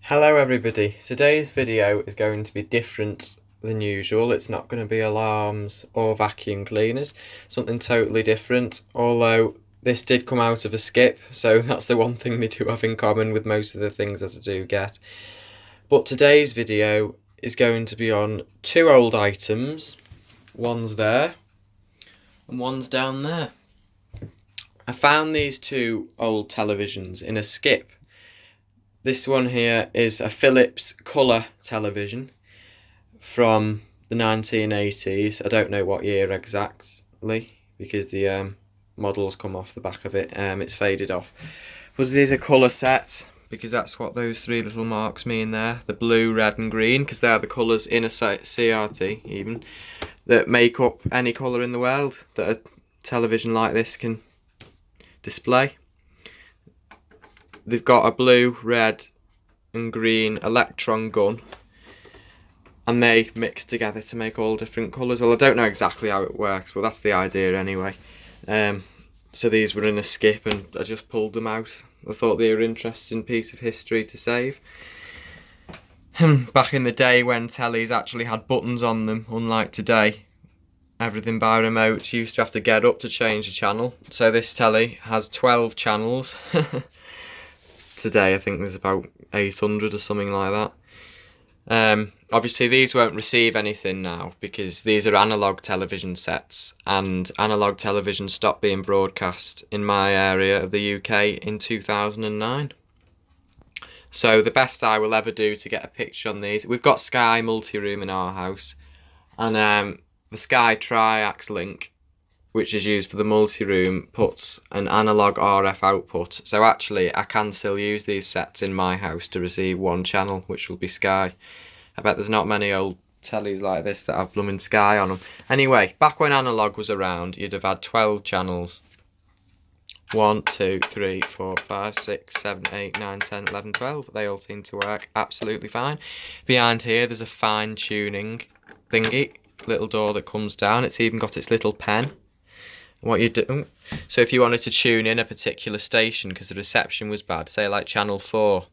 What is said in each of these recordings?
Hello everybody, today's video is going to be different than usual. It's not going to be alarms or vacuum cleaners, something totally different, although this did come out of a skip, so that's the one thing they do have in common with most of the things that I do get. But today's video is going to be on two old items. One's there and one's down there. I found these two old televisions in a skip. This one here is a Philips colour television from the 1980s. I don't know what year exactly because the model's come off the back of it. It's faded off. But it is a colour set because that's what those three little marks mean there. The blue, red and green, because they're the colours in a CRT even that make up any colour in the world that a television like this can display. They've got a blue, red and green electron gun and they mix together to make all different colours. Well, I don't know exactly how it works, but that's the idea anyway. So these were in a skip and I just pulled them out. I thought they were an interesting piece of history to save. Back in the day when tellies actually had buttons on them, unlike today, everything by remote, you used to have to get up to change the channel. So this telly has 12 channels. Today I think there's about 800 or something like that. Obviously these won't receive anything now because these are analogue television sets, and analogue television stopped being broadcast in my area of the UK in 2009. So the best I will ever do to get a picture on these, we've got Sky multi-room in our house, and the Sky Triax link, which is used for the multi-room, puts an analogue RF output. So actually I can still use these sets in my house to receive one channel, which will be Sky. I bet there's not many old tellies like this that have blooming Sky on them. Anyway, back when analogue was around, you'd have had 12 channels. 1, 2, 3, 4, 5, 6, 7, 8, 9, 10, 11, 12. They all seem to work absolutely fine. Behind here there's a fine tuning thingy, little door that comes down. It's even got its little pen. What you do, so if you wanted to tune in a particular station because the reception was bad, say like channel 4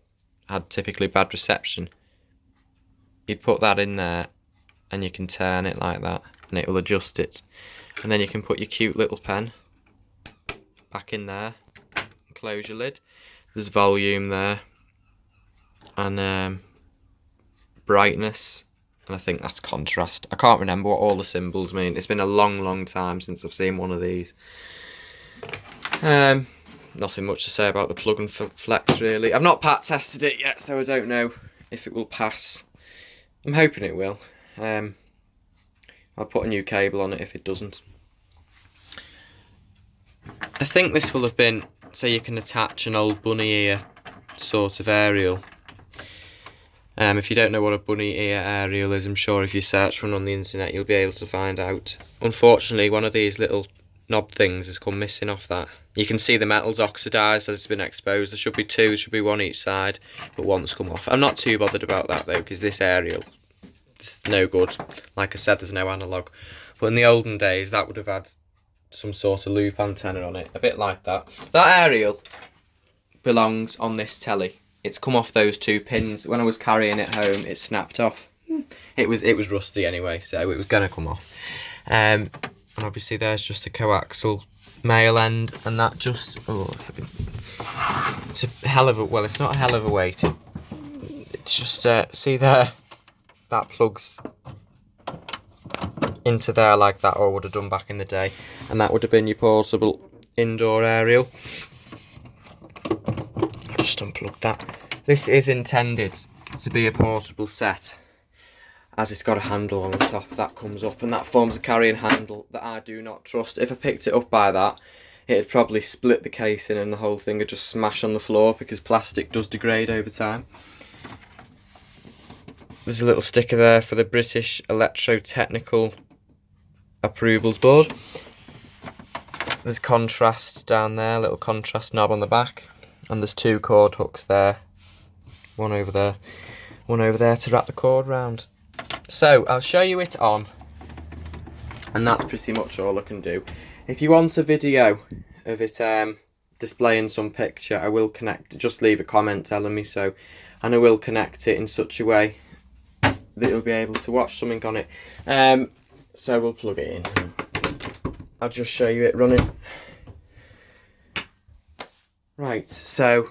had typically bad reception, you'd put that in there and you can turn it like that and it will adjust it, and then you can put your cute little pen back in there and close your lid. There's volume there and brightness, and I think that's contrast. I can't remember what all the symbols mean. It's been a long time since I've seen one of these. Nothing much to say about the plug and flex really. I've not pat tested it yet, so I don't know if it will pass. I'm hoping it will. I'll put a new cable on it if it doesn't. I think this will have been so you can attach an old bunny ear sort of aerial. If you don't know what a bunny ear aerial is, I'm sure if you search one on the internet you'll be able to find out. Unfortunately, one of these little knob things has come missing off that. You can see the metal's oxidised as it's been exposed. There should be two, there should be one each side, but one's come off. I'm not too bothered about that though, because this aerial is no good. Like I said, there's no analogue. But in the olden days, that would have had some sort of loop antenna on it, a bit like that. That aerial belongs on this telly. It's come off those two pins. When I was carrying it home, it snapped off. It was rusty anyway, so it was going to come off. And obviously there's just a coaxial male end, and that just... Oh, it's a hell of a... Well, it's not a hell of a weight. It's just... see there? That plugs into there like that, or would have done back in the day. And that would have been your portable indoor aerial. Just unplug that. This is intended to be a portable set, as it's got a handle on the top that comes up, and that forms a carrying handle that I do not trust. If I picked it up by that, it'd probably split the casing and the whole thing would just smash on the floor, because plastic does degrade over time. There's a little sticker there for the British Electrotechnical Approvals Board. There's contrast down there, little contrast knob on the back. And there's two cord hooks there, one over there to wrap the cord round. So I'll show you it on, and that's pretty much all I can do. If you want a video of it displaying some picture, I will connect, just leave a comment telling me so, and I will connect it in such a way that you'll be able to watch something on it. So we'll plug it in. I'll just show you it running. Right, so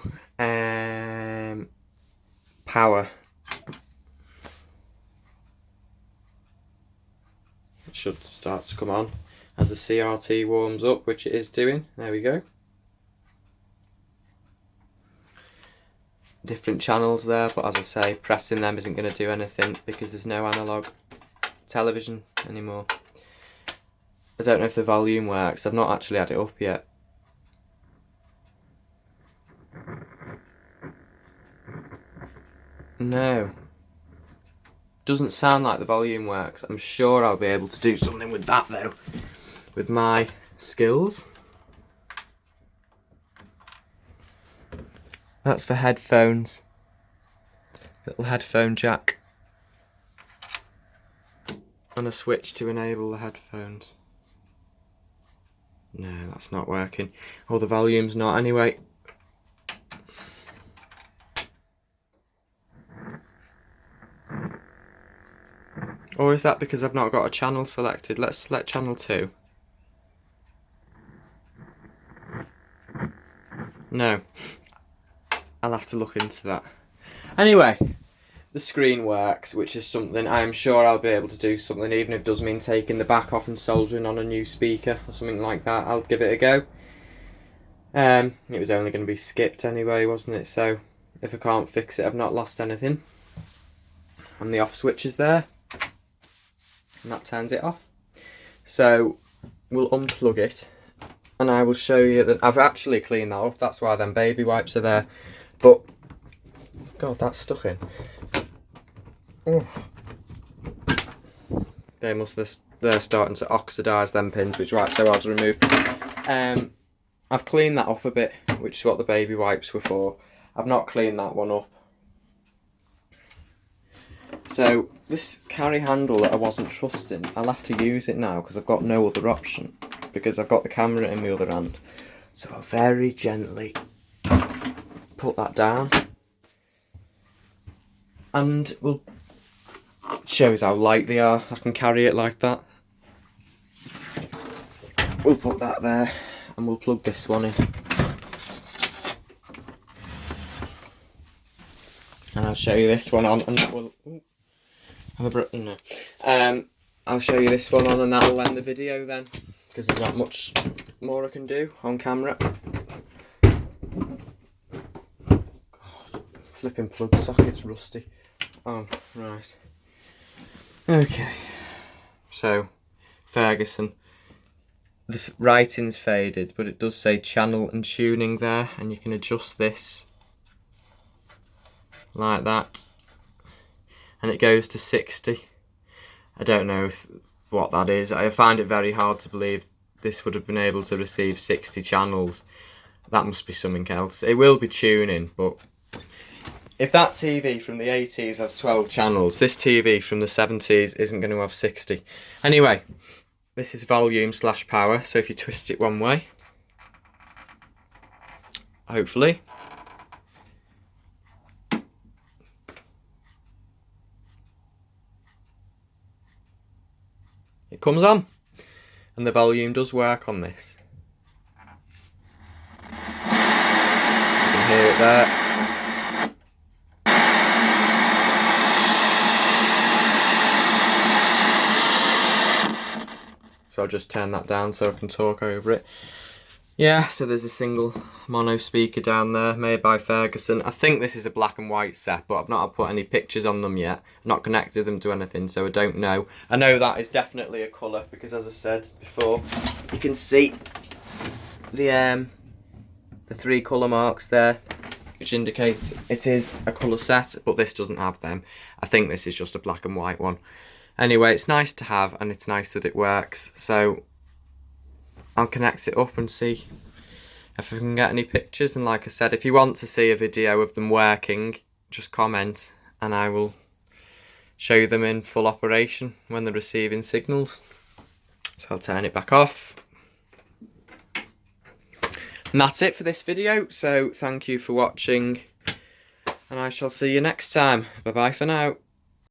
power. It should start to come on as the CRT warms up, which it is doing. There we go. Different channels there, but as I say, pressing them isn't going to do anything because there's no analog television anymore. I don't know if the volume works. I've not actually had it up yet. No. Doesn't sound like the volume works. I'm sure I'll be able to do something with that though, with my skills. That's for headphones. Little headphone jack. And a switch to enable the headphones. No, that's not working. Oh, the volume's not anyway. Or is that because I've not got a channel selected? Let's select channel 2. No. I'll have to look into that. Anyway, the screen works, which is something I'm sure I'll be able to do something, even if it does mean taking the back off and soldering on a new speaker or something like that. I'll give it a go. It was only going to be skipped anyway, wasn't it? So if I can't fix it, I've not lost anything. And the off switch is there. And that turns it off. So we'll unplug it and I will show you that I've actually cleaned that up. That's why them baby wipes are there. But God, that's stuck in. Oh. They're starting to oxidise, them pins, which is right so hard to remove. I've cleaned that up a bit, which is what the baby wipes were for. I've not cleaned that one up. So this carry handle that I wasn't trusting, I'll have to use it now because I've got no other option, because I've got the camera in my other hand. So I'll very gently put that down, and we'll shows how light they are. I can carry it like that. We'll put that there and we'll plug this one in. And I'll show you this one on, and that will I'll show you this one on, and that'll end the video then, because there's not much more I can do on camera. God, flipping plug socket's rusty. Oh, right. Okay. So, Ferguson. The writing's faded, but it does say channel and tuning there, and you can adjust this like that. And it goes to 60. I don't know what that is. I find it very hard to believe this would have been able to receive 60 channels. That must be something else. It will be tuning, but if that TV from the 80s has 12 channels, this TV from the 70s isn't going to have 60. Anyway, this is volume / power, so if you twist it one way, hopefully, it comes on, and the volume does work on this. You can hear it there. So I'll just turn that down so I can talk over it. Yeah, so there's a single mono speaker down there, made by Ferguson. I think this is a black and white set, but I've not put any pictures on them yet. I've not connected them to anything, so I don't know. I know that is definitely a colour, because as I said before, you can see the 3 colour marks there, which indicates it is a colour set, but this doesn't have them. I think this is just a black and white one. Anyway, it's nice to have, and it's nice that it works, so I'll connect it up and see if I can get any pictures. And like I said, if you want to see a video of them working, just comment and I will show them in full operation when they're receiving signals. So I'll turn it back off. And that's it for this video, so thank you for watching, and I shall see you next time. Bye bye for now.